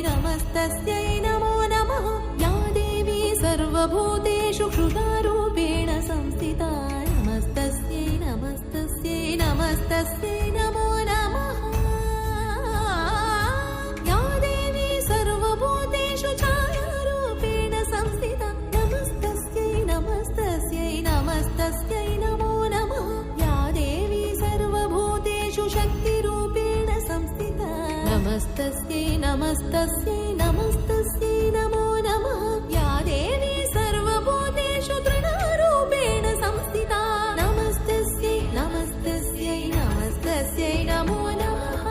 नमस्तस्यै नमो नमः। या देवी सर्वभूतेषु क्षुधारूपेण संस्थिता नमस्तस्यै नमस्तस्यै नमस्तस्यै नमो नमः। या देवी सर्वभूतेषु छायारूपेण संस्थिता नमस्तस्यै नमस्तस्यै नमस्तस्यै नमो नमः। या देवी सर्वभूतेषु शक्तिरूपेण संस्थिता नमस्तस्यै नमस्तस्यै नमस्तस्यै नमो नमः। या देवी सर्वभूतेषु तृणारूपेण संस्थिता नमस्तस्यै नमस्तस्यै नमस्तस्यै नमो नमः।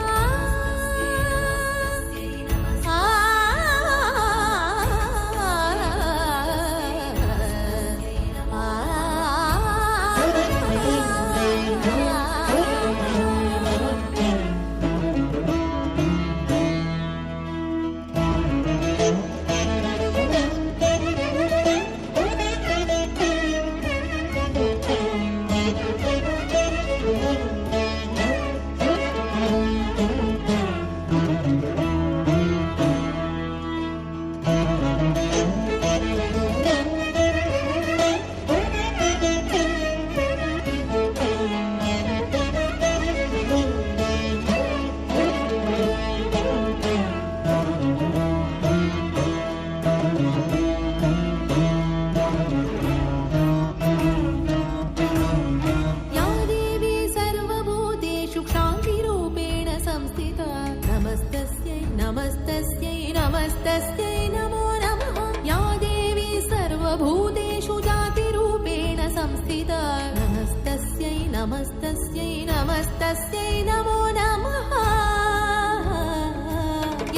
नमस्तस्यै नमस्तस्यै नमो नमः। या देवी सर्वभूतेषु जातिरूपेण संस्थिता नमस्तस्यै नमस्तस्यै नमस्तस्यै नमो नमः।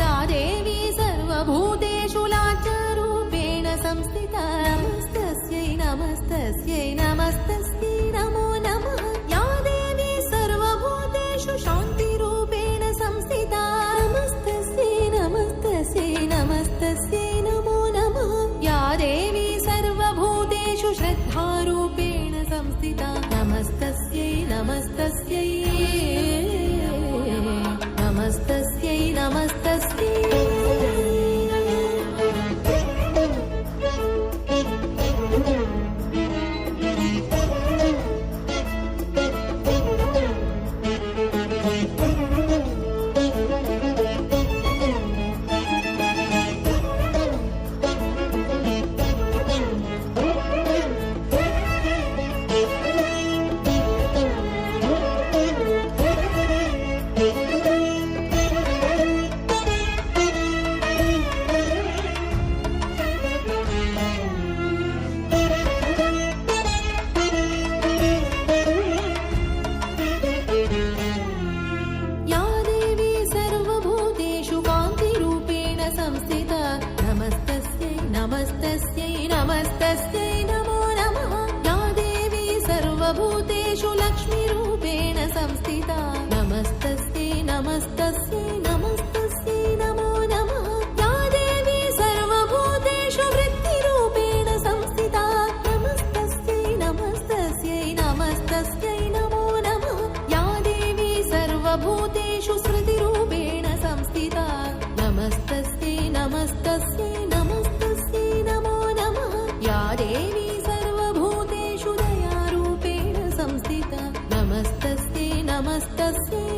या देवी सर्वभूतेषु लाज्यरूपेण संस्थिता नमस्तस्यै नमस्तस्यै नमस्तस्यै नमो नमः। या देवी सर्वभूतेषु शान्तिरूपेण संस्थिता नमस्तस्यै नमस्तस्यै नमो नमः। या देवी सर्वभूतेषु श्रद्धारूपेण संस्थिता नमस्तस्यै नमस्तस्यै नमस्तस्यै नमस्तस्यै। नमस्तस्यै नमस्तस्यै नमो नमः। या देवी सर्वभूतेषु लक्ष्मीरूपेण संस्थिता नमस्तस्यै नमस्तस्यै नमस्तस्यै नमो नमः। या देवी सर्वभूतेषु वृत्तिरूपेण संस्थिता नमस्तस्यै नमस्तस्यै नमस्तस्यै नमो नमः। या देवी सर्वभूतेषु स्मृतिरूपेण संस्थिता नमस्तस्यै नमस्तस्यै नमस्तस्यै नमो नमः। या देवी सर्वभूतेषु दयारूपेण संस्थिता नमस्तस्यै नमस्तस्यै